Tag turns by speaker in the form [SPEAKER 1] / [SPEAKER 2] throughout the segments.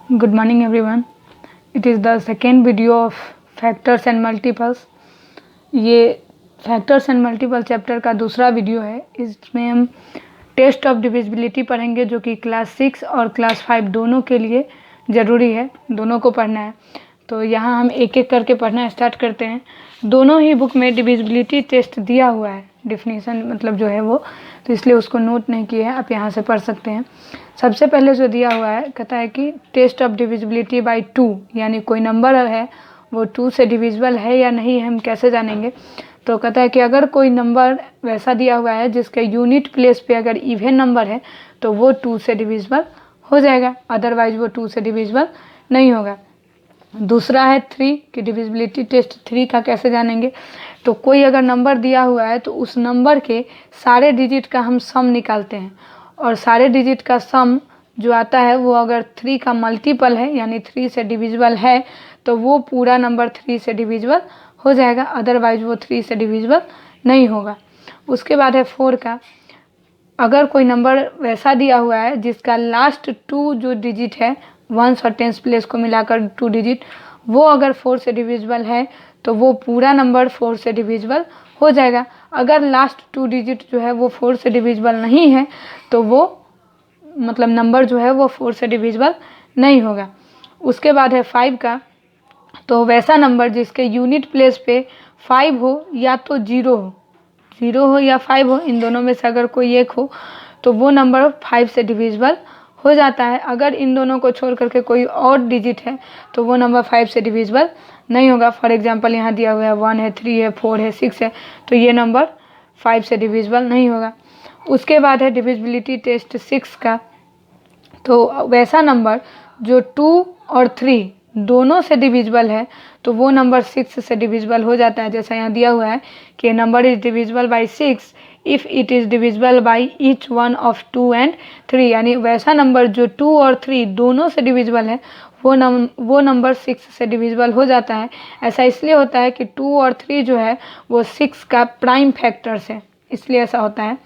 [SPEAKER 1] Good morning everyone. It is the second video of factors and multiples. ये factors and multiple chapter का दूसरा video है. इसमें हम टेस्ट ऑफ डिविजिबिलिटी पढ़ेंगे जो कि क्लास 6 और क्लास 5 दोनों के लिए ज़रूरी है, दोनों को पढ़ना है. तो यहाँ हम एक एक करके पढ़ना स्टार्ट करते हैं. दोनों ही बुक में डिविजिबिलिटी टेस्ट दिया हुआ है, डिफिनीसन मतलब जो है वो, तो इसलिए उसको नोट नहीं किया है, आप यहाँ से पढ़ सकते हैं. सबसे पहले जो दिया हुआ है कहता है कि टेस्ट ऑफ डिविजिबिलिटी बाय 2, यानी कोई नंबर है वो 2 से डिविजिबल है या नहीं, हम कैसे जानेंगे. तो कहता है कि अगर कोई नंबर वैसा दिया हुआ है जिसके यूनिट प्लेस पे अगर इवन नंबर है तो वो 2 से डिविजिबल हो जाएगा, अदरवाइज वो 2 से डिविजिबल नहीं होगा. दूसरा है 3 कि डिविजिबिलिटी टेस्ट 3 का कैसे जानेंगे. तो कोई अगर नंबर दिया हुआ है तो उस नंबर के सारे डिजिट का हम सम निकालते हैं, और सारे डिजिट का सम जो आता है वो अगर 3 का मल्टीपल है यानी 3 से डिविजिबल है तो वो पूरा नंबर 3 से डिविजिबल हो जाएगा, अदरवाइज वो 3 से डिविजिबल नहीं होगा. उसके बाद है 4 का, अगर कोई नंबर वैसा दिया हुआ है जिसका लास्ट 2 जो डिजिट है, वंस और टेंस प्लेस को मिलाकर 2 डिजिट, वो अगर 4 से डिविजिबल है तो वो पूरा नंबर 4 से डिविजिबल हो जाएगा. अगर लास्ट 2 डिजिट जो है वो 4 से डिविजिबल नहीं है तो वो मतलब नंबर जो है वो 4 से डिविजिबल नहीं होगा. उसके बाद है 5 का, तो वैसा नंबर जिसके यूनिट प्लेस पे 5 हो या तो 0 हो या 5 हो, इन दोनों में से अगर कोई एक हो तो वो नंबर 5 से डिविजिबल हो जाता है. अगर इन दोनों को छोड़ करके कोई और डिजिट है तो वो नंबर 5 से डिविजिबल नहीं होगा. फॉर एग्जांपल यहाँ दिया हुआ है 1 है, 3 है, 4 है, 6 है, तो ये नंबर 5 से डिविजिबल नहीं होगा. उसके बाद है डिविजिबिलिटी टेस्ट 6 का, तो वैसा नंबर जो 2 और 3 दोनों से डिविजिबल है तो वो नंबर 6 से डिविजिबल हो जाता है. जैसा यहाँ दिया हुआ है कि number is divisible by 6 if it is divisible by each one of 2 and 3, यानी वैसा नंबर जो 2 और 3 दोनों से डिविजिबल है वो नंबर 6 से डिविजिबल हो जाता है. ऐसा इसलिए होता है कि 2 और 3 जो है वो 6 का प्राइम फैक्टर्स है, इसलिए ऐसा होता है.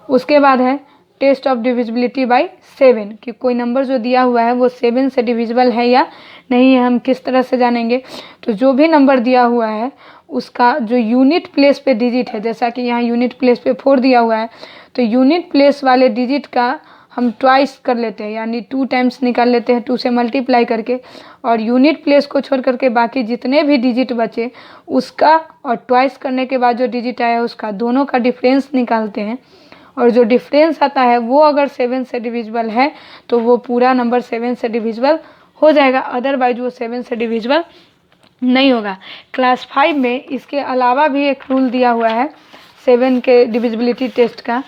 [SPEAKER 1] उसके बाद है टेस्ट ऑफ डिविजिबिलिटी बाय 7 कि कोई नंबर जो दिया हुआ है वो 7 से डिविजिबल है या नहीं है, हम किस तरह से जानेंगे. तो जो भी नंबर दिया हुआ है उसका जो यूनिट प्लेस पे डिजिट है, जैसा कि यहाँ यूनिट प्लेस पे 4 दिया हुआ है, तो यूनिट प्लेस वाले डिजिट का हम ट्वाइस कर लेते हैं, यानी 2 टाइम्स निकाल लेते हैं 2 से मल्टीप्लाई करके, और यूनिट प्लेस को छोड़ करके बाकी जितने भी डिजिट बचे उसका और ट्वाइस करने के बाद जो डिजिट आया उसका दोनों का डिफरेंस निकालते हैं, और जो डिफरेंस आता है वो अगर 7 से डिविजिबल है तो वो पूरा नंबर 7 से डिविजिबल हो जाएगा, अदरवाइज वो 7 से डिविजिबल नहीं होगा. क्लास 5 में इसके अलावा भी एक रूल दिया हुआ है 7 के डिविजिबिलिटी टेस्ट का,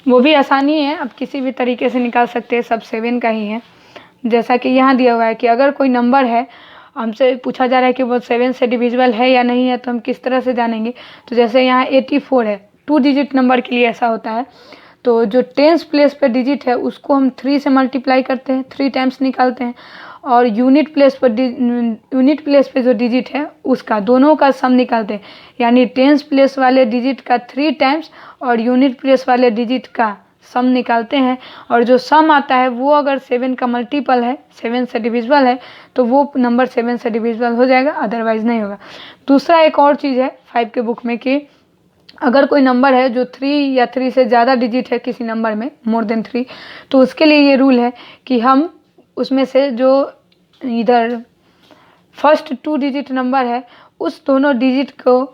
[SPEAKER 1] वो भी आसानी है, आप किसी भी तरीके से निकाल सकते हैं, सब 7 का ही है. जैसा कि यहाँ दिया हुआ है कि अगर कोई नंबर है, हमसे पूछा जा रहा है कि वो 7 से डिविजिबल है या नहीं है, तो हम किस तरह से जानेंगे. तो जैसे यहाँ 84 है, 2 डिजिट नंबर के लिए ऐसा होता है, तो जो टेंस प्लेस पे डिजिट है उसको हम 3 से मल्टीप्लाई करते हैं, 3 टाइम्स निकालते हैं, और यूनिट प्लेस पे जो डिजिट है उसका दोनों का सम निकालते हैं, यानी टेंस प्लेस वाले डिजिट का 3 टाइम्स और यूनिट प्लेस वाले डिजिट का सम निकालते हैं, और जो सम आता है वो अगर 7 का मल्टीपल है, 7 से डिविजिबल है, तो वो नंबर 7 से डिविजिबल हो जाएगा, अदरवाइज नहीं होगा. दूसरा एक और चीज़ है 5 के बुक में कि अगर कोई नंबर है जो 3 या 3 से ज़्यादा डिजिट है किसी नंबर में, मोर देन 3, तो उसके लिए ये रूल है कि हम उसमें से जो इधर फर्स्ट 2 डिजिट नंबर है उस दोनों डिजिट को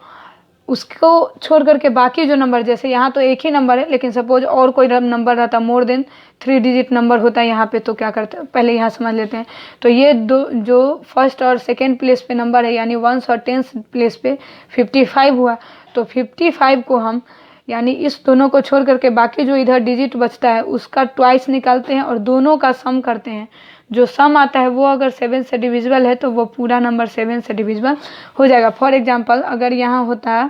[SPEAKER 1] उसको छोड़ करके बाकी जो नंबर, जैसे यहाँ तो एक ही नंबर है लेकिन सपोज और कोई नंबर रहता, मोर देन 3 डिजिट नंबर होता है यहाँ पे, तो क्या करते हैं पहले यहाँ समझ लेते हैं. तो ये दो जो फर्स्ट और सेकेंड प्लेस पे नंबर है, यानी 1 और 10 प्लेस पे 55 हुआ, तो 55 को हम यानी इस दोनों को छोड़ करके बाकी जो इधर डिजिट बचता है उसका ट्वाइस निकालते हैं और दोनों का सम करते हैं. जो सम आता है वो अगर 7 से डिविजिबल है तो वो पूरा नंबर 7 से डिविजिबल हो जाएगा. फॉर एग्जांपल अगर यहाँ होता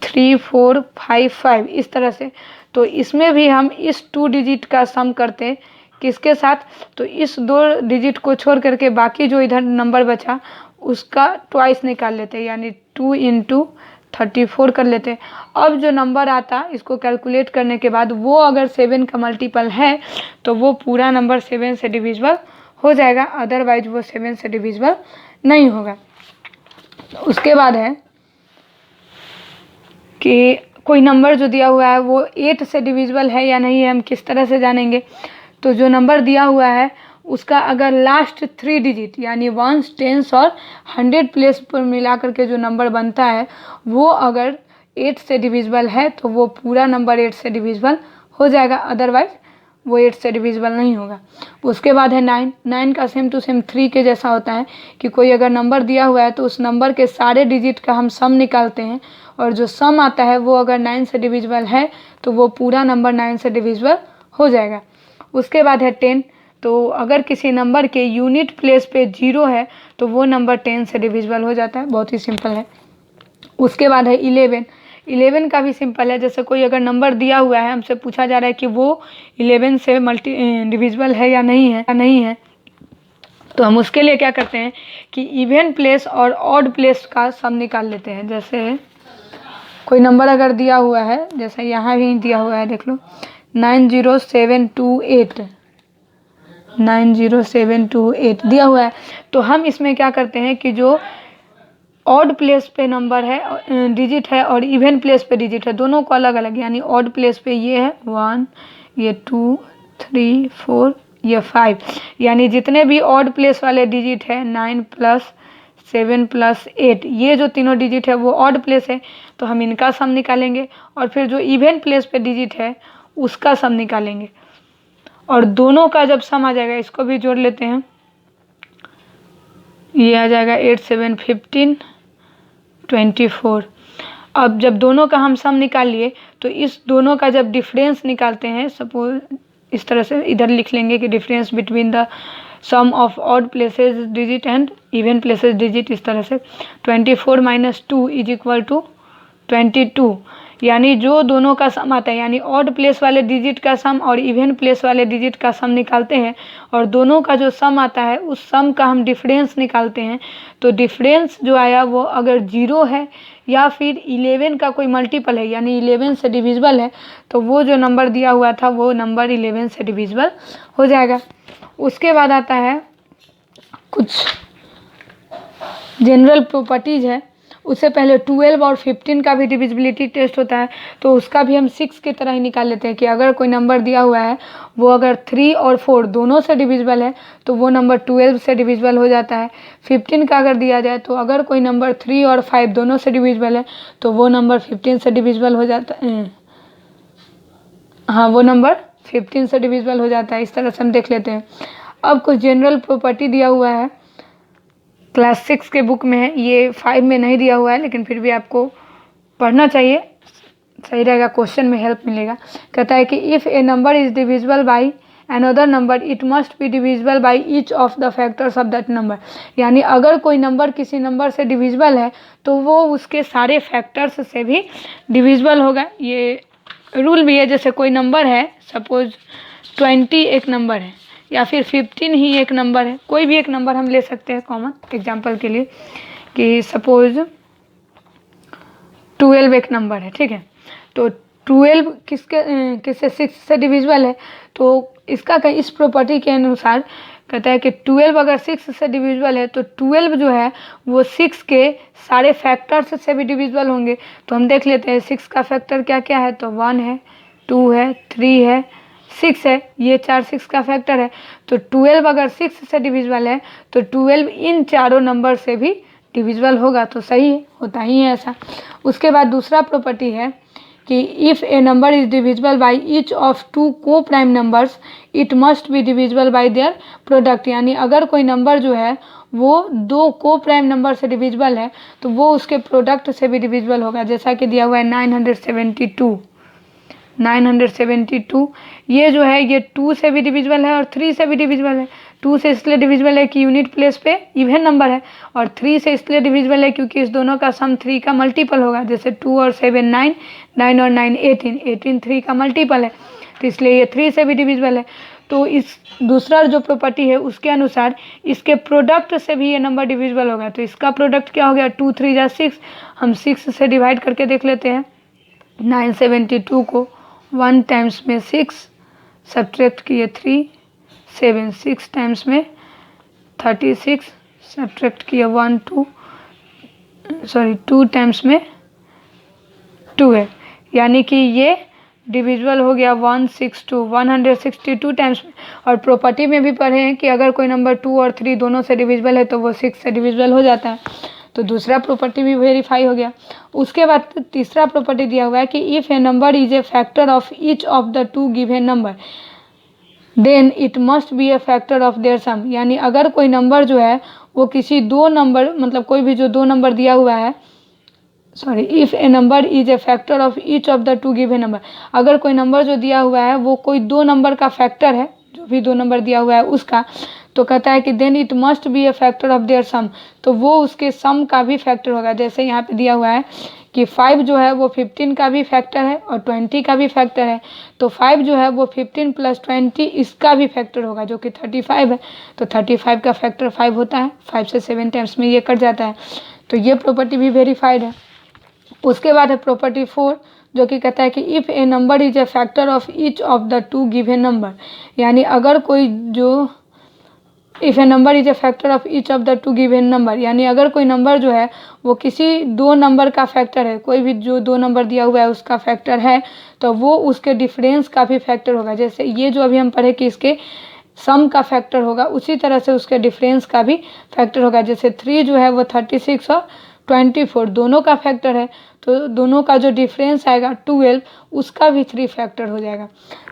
[SPEAKER 1] 3 4 5 5 इस तरह से, तो इसमें भी हम इस 2 डिजिट का सम करते किसके साथ, तो इस 2 डिजिट को छोड़ करके बाकी जो इधर नंबर बचा उसका ट्वाइस निकाल लेते हैं, यानी 2 into 34 कर लेते हैं। अब जो नंबर आता इसको कैलकुलेट करने के बाद वो अगर 7 का मल्टीपल है तो वो पूरा नंबर 7 से डिविजिबल हो जाएगा, अदरवाइज वो 7 से डिविजिबल नहीं होगा। उसके बाद है कि कोई नंबर जो दिया हुआ है वो 8 से डिविजिबल है या नहीं है, हम किस तरह से जानेंगे। तो जो नंबर दिया हुआ है उसका अगर लास्ट 3 डिजिट यानी 1s 10s और 100 प्लेस पर मिला करके जो नंबर बनता है वो अगर 8 से डिविजिबल है तो वो पूरा नंबर 8 से डिविजिबल हो जाएगा, अदरवाइज वो 8 से डिविजिबल नहीं होगा। उसके बाद है 9 का सेम टू सेम 3 के जैसा होता है कि कोई अगर नंबर दिया हुआ है तो उस नंबर के सारे डिजिट का हम सम निकालते हैं और जो सम आता है वो अगर 9 से डिविजिबल है तो वो पूरा नंबर 9 से डिविजिबल हो जाएगा। उसके बाद है 10, तो अगर किसी नंबर के यूनिट प्लेस पे 0 है तो वो नंबर 10 से डिविजिबल हो जाता है, बहुत ही सिंपल है। उसके बाद है 11 का भी सिंपल है, जैसे कोई अगर नंबर दिया हुआ है हमसे पूछा जा रहा है कि वो 11 से डिविजिबल है या नहीं है, तो हम उसके लिए क्या करते हैं कि इवन प्लेस और ऑड प्लेस का सम निकाल लेते हैं। जैसे कोई नंबर अगर दिया हुआ है, जैसे यहाँ भी दिया हुआ है देख लो 90728 दिया हुआ है, तो हम इसमें क्या करते हैं कि जो ऑड प्लेस पे नंबर है डिजिट है और इवन प्लेस पे डिजिट है दोनों को अलग अलग, यानी ऑड प्लेस पे ये है 1, ये 2, 3, 4, ये 5, यानी जितने भी ऑड प्लेस वाले डिजिट है 9 + 7 + 8 ये जो तीनों डिजिट है वो ऑड प्लेस है, तो हम इनका सम निकालेंगे और फिर जो इवन प्लेस पे डिजिट है उसका सम निकालेंगे और दोनों का जब सम आ जाएगा इसको भी जोड़ लेते हैं, ये आ जाएगा 8 7 15 24। अब जब दोनों का हम सम निकाल लिए तो इस दोनों का जब डिफरेंस निकालते हैं, सपोज इस तरह से इधर लिख लेंगे कि difference between the sum of odd places digit and even places digit, इस तरह से 24 - 2 = 22, यानी जो दोनों का सम आता है यानी ऑड प्लेस वाले डिजिट का सम और इवन प्लेस वाले डिजिट का सम निकालते हैं और दोनों का जो सम आता है उस सम का हम डिफरेंस निकालते हैं। तो डिफरेंस जो आया वो अगर 0 है या फिर 11 का कोई मल्टीपल है यानी 11 से डिविजिबल है तो वो जो नंबर दिया हुआ था वो नंबर 11 से डिविजिबल हो जाएगा। उसके बाद आता है कुछ जनरल प्रॉपर्टीज़ है, उससे पहले 12 और 15 का भी डिविजिबिलिटी टेस्ट होता है, तो उसका भी हम 6 की तरह ही निकाल लेते हैं कि अगर कोई नंबर दिया हुआ है वो अगर 3 और 4 दोनों से डिविजिबल है तो वो नंबर 12 से डिविजिबल हो जाता है। 15 का अगर दिया जाए तो अगर कोई नंबर 3 और 5 दोनों से डिविजिबल है तो वो नंबर 15 से डिविजिबल हो जाता है, हाँ वो नंबर 15 से डिविजिबल हो जाता है। इस तरह से हम देख लेते हैं। अब कुछ जनरल प्रॉपर्टी दिया हुआ है, क्लास 6 के बुक में है, ये 5 में नहीं दिया हुआ है लेकिन फिर भी आपको पढ़ना चाहिए, सही रहेगा, क्वेश्चन में हेल्प मिलेगा। कहता है कि if a number is divisible by another number it must be divisible by each of the factors of that number, यानी अगर कोई नंबर किसी नंबर से डिविजिबल है तो वो उसके सारे फैक्टर्स से भी डिविजिबल होगा। ये रूल भी है, जैसे कोई नंबर है सपोज 20 एक नंबर है या फिर 15 ही एक नंबर है, कोई भी एक नंबर हम ले सकते हैं कॉमन एग्जांपल के लिए, कि सपोज 12 एक नंबर है, ठीक है, तो 12 किससे 6 से डिविजिबल है, तो इसका इस प्रॉपर्टी के अनुसार कहता है कि 12 अगर 6 से डिविजिबल है तो 12 जो है वो 6 के सारे फैक्टर्स से भी डिविजिबल होंगे। तो हम देख लेते हैं 6 का फैक्टर क्या क्या है, तो 1 है, 2 है, 3 है, 6 है, ये 4 6 का फैक्टर है। तो 12 अगर 6 से डिविजिबल है तो 12 इन चारों नंबर से भी डिविजिबल होगा, तो सही है, होता ही है ऐसा। उसके बाद दूसरा प्रॉपर्टी है कि if a number is divisible by each of 2 को prime numbers it must be divisible by their product, यानी अगर कोई नंबर जो है वो 2 को प्राइम नंबर से डिविजिबल है तो वो उसके प्रोडक्ट से भी डिविजिबल होगा। जैसा कि दिया हुआ है 972, ये जो है ये 2 से भी डिविजिबल है और 3 से भी डिविजिबल है। 2 से इसलिए डिविजिबल है कि यूनिट प्लेस पे इवन नंबर है और 3 से इसलिए डिविजिबल है क्योंकि इस दोनों का सम 3 का मल्टीपल होगा, जैसे 2 और 7 9, 9 और 9 18, 18 3 का मल्टीपल है। तो इसलिए ये 3 से भी डिविजिबल है। तो इस दूसरा जो प्रॉपर्टी है उसके अनुसार इसके प्रोडक्ट से भी ये नंबर डिविजिबल होगा। तो इसका प्रोडक्ट क्या हो गया, 2 3 जा 6, हम 6 से डिवाइड करके देख लेते हैं। 972 को 1 टाइम्स में 6 सब्ट्रैक्ट किए 3, 7 6 टाइम्स में 36 सब्ट्रैक्ट किए 2 टाइम्स में 2 है, यानी कि ये डिविजिबल हो गया 162 टाइम्स में। और प्रॉपर्टी में भी पढ़े हैं कि अगर कोई नंबर 2 और 3 दोनों से डिविजिबल है तो वो 6 से डिविजिबल हो जाता है। तो दूसरा प्रॉपर्टी भी वेरीफाई हो गया। उसके बाद तीसरा प्रॉपर्टी दिया हुआ है कि if a number is a factor of each of the 2 given number then it must be a factor of their sum, यानी अगर कोई नंबर जो है वो किसी दो नंबर, मतलब कोई भी जो 2 नंबर दिया हुआ है, if a number is a factor of each of the 2 given number, अगर कोई नंबर जो दिया हुआ है वो कोई 2 नंबर का फैक्टर है, जो भी 2 नंबर दिया हुआ है उसका, तो कहता है कि then it must be a factor of their sum, तो वो उसके सम का भी फैक्टर होगा। जैसे यहाँ पे दिया हुआ है कि 5 जो है वो 15 का भी फैक्टर है और 20 का भी फैक्टर है, तो 5 जो है वो 15 + 20 इसका भी फैक्टर होगा जो कि 35 है। तो 35 का फैक्टर 5 होता है, 5 से 7 टाइम्स में ये कट जाता है। तो ये प्रॉपर्टी भी वेरीफाइड है। उसके बाद है प्रॉपर्टी 4 जो कि कहता है कि if a number is a factor of each of the 2 given number, यानी अगर कोई जो if a number is a factor of each of the 2 given number, यानी अगर कोई नंबर जो है वो किसी 2 नंबर का फैक्टर है, कोई भी जो 2 नंबर दिया हुआ है उसका फैक्टर है, तो वो उसके डिफरेंस का भी फैक्टर होगा। जैसे ये जो अभी हम पढ़े कि इसके सम का फैक्टर होगा, उसी तरह से उसके डिफरेंस का भी फैक्टर होगा। जैसे 3 जो है वो 36 और 24 दोनों का फैक्टर है, तो दोनों का जो डिफरेंस आएगा 12, उसका भी 3 फैक्टर हो जाएगा।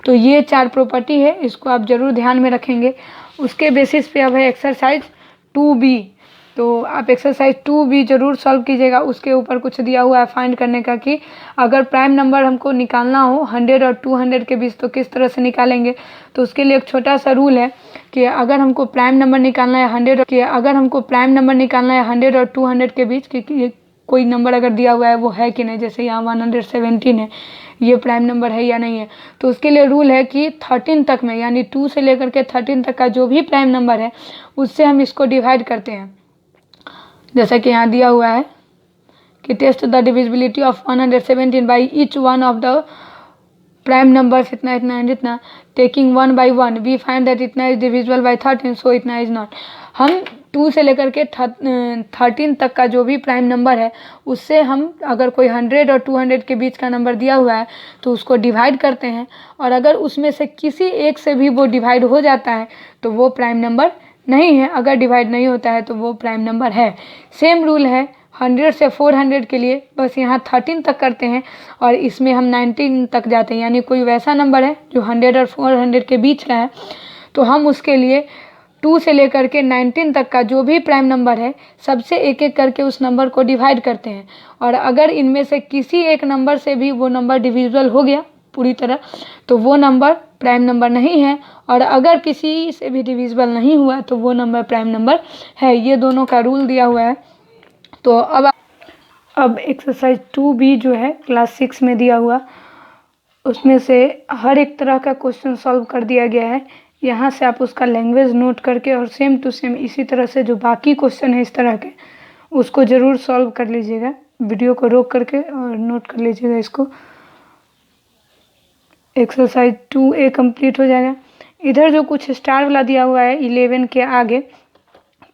[SPEAKER 1] तो ये 4 प्रॉपर्टी है, इसको आप ज़रूर ध्यान में रखेंगे। उसके बेसिस पे अब है एक्सरसाइज 2B, तो आप एक्सरसाइज 2B जरूर सॉल्व कीजिएगा। उसके ऊपर कुछ दिया हुआ है फाइंड करने का कि अगर प्राइम नंबर हमको निकालना हो 100 और 200 के बीच तो किस तरह से निकालेंगे। तो उसके लिए एक छोटा सा रूल है कि अगर हमको प्राइम नंबर निकालना है 100 और 200 के बीच, कि कोई नंबर अगर दिया हुआ है वो है कि नहीं, जैसे यहाँ 117 है, ये प्राइम नंबर है या नहीं है, तो उसके लिए रूल है कि 13 तक में, यानी 2 से लेकर के 13 तक का जो भी प्राइम नंबर है उससे हम इसको डिवाइड करते हैं। जैसा कि यहाँ दिया हुआ है कि test the divisibility of 117 by each one of the prime numbers, इतना इतना एंड इतना, taking 1 by 1 we find that इतना इज डिविजिबल बाई 13, सो इतना इज नॉट। हम 2 से लेकर के 13 तक का जो भी प्राइम नंबर है उससे हम अगर कोई 100 और 200 के बीच का नंबर दिया हुआ है तो उसको डिवाइड करते हैं, और अगर उसमें से किसी एक से भी वो डिवाइड हो जाता है तो वो प्राइम नंबर नहीं है, अगर डिवाइड नहीं होता है तो वो प्राइम नंबर है। सेम रूल है 100 से 400 के लिए, बस यहाँ 13 तक करते हैं और इसमें हम 19 तक जाते हैं, यानी कोई वैसा नंबर है जो 100 और 400 के बीच का है तो हम उसके लिए 2 से लेकर के 19 तक का जो भी प्राइम नंबर है सबसे एक एक करके उस नंबर को डिवाइड करते हैं, और अगर इनमें से किसी एक नंबर से भी वो नंबर डिविजिबल हो गया पूरी तरह तो वो नंबर प्राइम नंबर नहीं है, और अगर किसी से भी डिविजिबल नहीं हुआ तो वो नंबर प्राइम नंबर है। ये दोनों का रूल दिया हुआ है। तो अब एक्सरसाइज 2B जो है क्लास 6 में दिया हुआ, उसमें से हर एक तरह का क्वेश्चन सॉल्व कर दिया गया है। यहाँ से आप उसका लैंग्वेज नोट करके और सेम टू सेम इसी तरह से जो बाकी क्वेश्चन है इस तरह के उसको ज़रूर सॉल्व कर लीजिएगा। वीडियो को रोक करके और नोट कर लीजिएगा इसको। एक्सरसाइज 2A कंप्लीट हो जाएगा। इधर जो कुछ स्टार वाला दिया हुआ है 11 के आगे,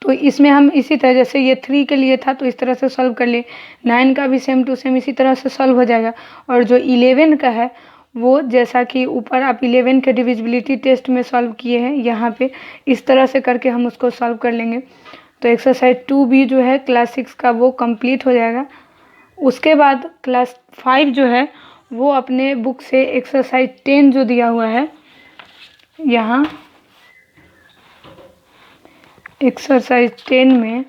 [SPEAKER 1] तो इसमें हम इसी तरह, जैसे ये 3 के लिए था तो इस तरह से सॉल्व कर लिए, 9 का भी सेम टू सेम इसी तरह से सॉल्व हो जाएगा, और जो 11 का है वो जैसा कि ऊपर आप 11 के डिविजिबिलिटी टेस्ट में सॉल्व किए हैं, यहाँ पे इस तरह से करके हम उसको सॉल्व कर लेंगे। तो एक्सरसाइज 2B जो है क्लास 6 का वो कंप्लीट हो जाएगा। उसके बाद क्लास 5 जो है वो अपने बुक से एक्सरसाइज 10 जो दिया हुआ है, यहाँ एक्सरसाइज 10 में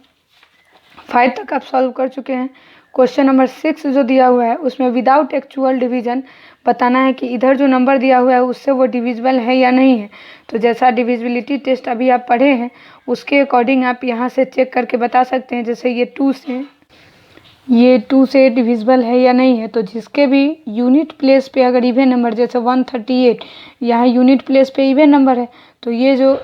[SPEAKER 1] 5 तक आप सॉल्व कर चुके हैं। क्वेश्चन नंबर 6 जो दिया हुआ है उसमें विदाउट एक्चुअल डिवीजन बताना है कि इधर जो नंबर दिया हुआ है उससे वो डिविजिबल है या नहीं है। तो जैसा डिविजिबिलिटी टेस्ट अभी आप पढ़े हैं उसके अकॉर्डिंग आप यहाँ से चेक करके बता सकते हैं। जैसे ये 2 से ये 2 से डिविजिबल है या नहीं है। तो जिसके भी यूनिट प्लेस पे अगर इवन नंबर, जैसे 138 यहाँ यूनिट प्लेस पे इवन नंबर है, तो ये जो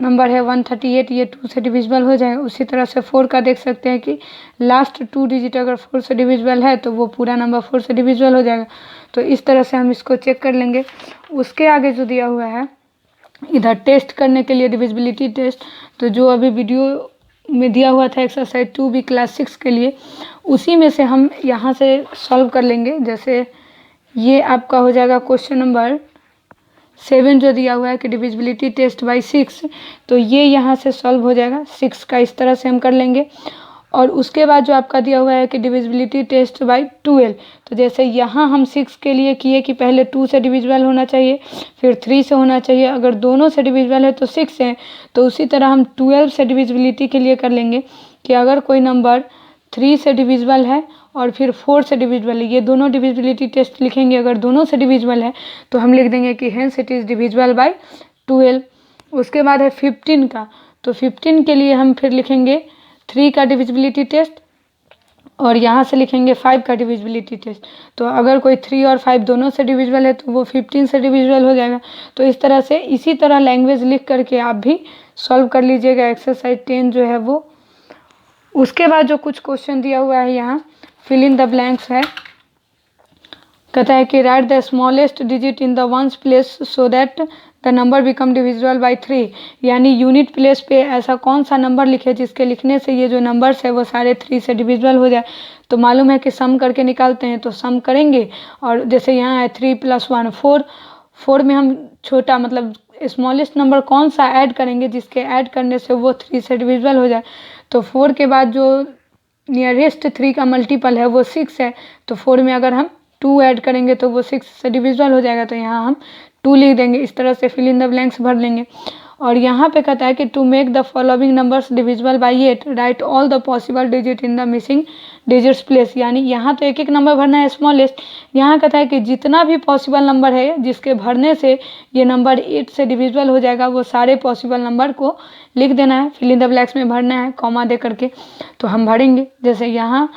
[SPEAKER 1] नंबर है 138 ये 2 से डिविजिबल हो जाएगा। उसी तरह से 4 का देख सकते हैं कि लास्ट 2 डिजिट अगर 4 से डिविजिबल है तो वो पूरा नंबर 4 से डिविजिबल हो जाएगा। तो इस तरह से हम इसको चेक कर लेंगे। उसके आगे जो दिया हुआ है इधर टेस्ट करने के लिए डिविजिबिलिटी टेस्ट, तो जो अभी वीडियो में दिया हुआ था एक्सरसाइज 2B क्लास 6 के लिए, उसी में से हम यहाँ से सॉल्व कर लेंगे। जैसे ये आपका हो जाएगा क्वेश्चन नंबर 7 जो दिया हुआ है कि डिविजिबिलिटी टेस्ट बाय 6, तो ये यहाँ से सॉल्व हो जाएगा। 6 का इस तरह से हम कर लेंगे। और उसके बाद जो आपका दिया हुआ है कि डिविजिबिलिटी टेस्ट बाय 12, तो जैसे यहाँ हम 6 के लिए किए कि पहले 2 से डिविजिबल होना चाहिए, फिर 3 से होना चाहिए, अगर दोनों से डिविजिबल है तो 6 है। तो उसी तरह हम 12 से डिविजिबिलिटी के लिए कर लेंगे कि अगर कोई नंबर 3 से डिविजिबल है और फिर 4 से डिविजिबल है, ये दोनों डिविजिबिलिटी टेस्ट लिखेंगे। अगर दोनों से डिविजिबल है तो हम लिख देंगे कि hence it is divisible by 12। उसके बाद है 15 का, तो 15 के लिए हम फिर लिखेंगे 3 का डिविजिबिलिटी टेस्ट और यहाँ से लिखेंगे 5 का डिविजिबिलिटी टेस्ट। तो अगर कोई 3 और 5 दोनों से डिविजिबल है तो वो 15 से डिविजिबल हो जाएगा। तो इस तरह से इसी तरह लैंग्वेज लिख करके आप भी सॉल्व कर लीजिएगा एक्सरसाइज 10 जो है वो। उसके बाद जो कुछ क्वेश्चन दिया हुआ है यहाँ फिल इन द ब्लैंक्स है। कहता है कि right the smallest digit in the ones place so that the number become divisible by 3, यानी यूनिट प्लेस पे ऐसा कौन सा नंबर लिखे जिसके लिखने से ये जो नंबर्स है वो सारे 3 से डिविजिबल हो जाए। तो मालूम है कि सम करके निकालते हैं, तो सम करेंगे और जैसे यहाँ है 3 + 1 4, 4 में हम छोटा मतलब स्मॉलेस्ट नंबर कौन सा ऐड करेंगे जिसके ऐड करने से वो 3 से डिविजिबल हो जाए। तो 4 के बाद जो नियरेस्ट 3 का मल्टीपल है वो 6 है, तो 4 में अगर हम 2 ऐड करेंगे तो वो 6 से डिविजिबल हो जाएगा। तो यहाँ हम 2 लिख देंगे। इस तरह से फिल इन द ब्लैंक्स भर लेंगे। और यहाँ पे कहता है कि to make the following numbers divisible by 8 right all the possible digit in the missing digits place, यानी यहाँ तो एक एक नंबर भरना है स्मॉलेस्ट। यहाँ कहता है कि जितना भी पॉसिबल नंबर है जिसके भरने से ये नंबर 8 से डिविजिबल हो जाएगा वो सारे पॉसिबल नंबर को लिख देना है, फिल इन द ब्लैंक्स में भरना है कॉमा दे करके। तो हम भरेंगे। जैसे यहाँ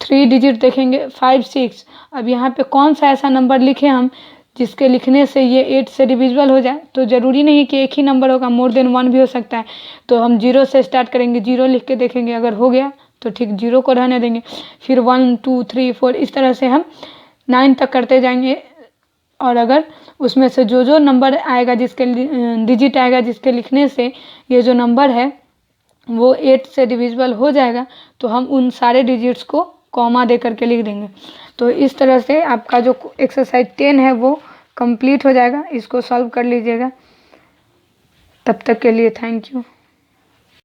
[SPEAKER 1] 3 डिजिट देखेंगे 5 6। अब यहाँ पे कौन सा ऐसा नंबर लिखे हम जिसके लिखने से ये 8 से डिविजिबल हो जाए। तो ज़रूरी नहीं कि एक ही नंबर होगा, मोर देन 1 भी हो सकता है। तो हम 0 से स्टार्ट करेंगे, 0 लिख के देखेंगे, अगर हो गया तो ठीक 0 को रहने देंगे। फिर 1 2 3 4 इस तरह से हम 9 तक करते जाएंगे। और अगर उसमें से जो जो नंबर आएगा जिसके डिजिट आएगा जिसके लिखने से ये जो नंबर है वो 8 से डिविजिबल हो जाएगा, तो हम उन सारे डिजिट्स को कॉमा दे करके लिख देंगे। तो इस तरह से आपका जो एक्सरसाइज 10 है वो कंप्लीट हो जाएगा। इसको सॉल्व कर लीजिएगा। तब तक के लिए थैंक यू।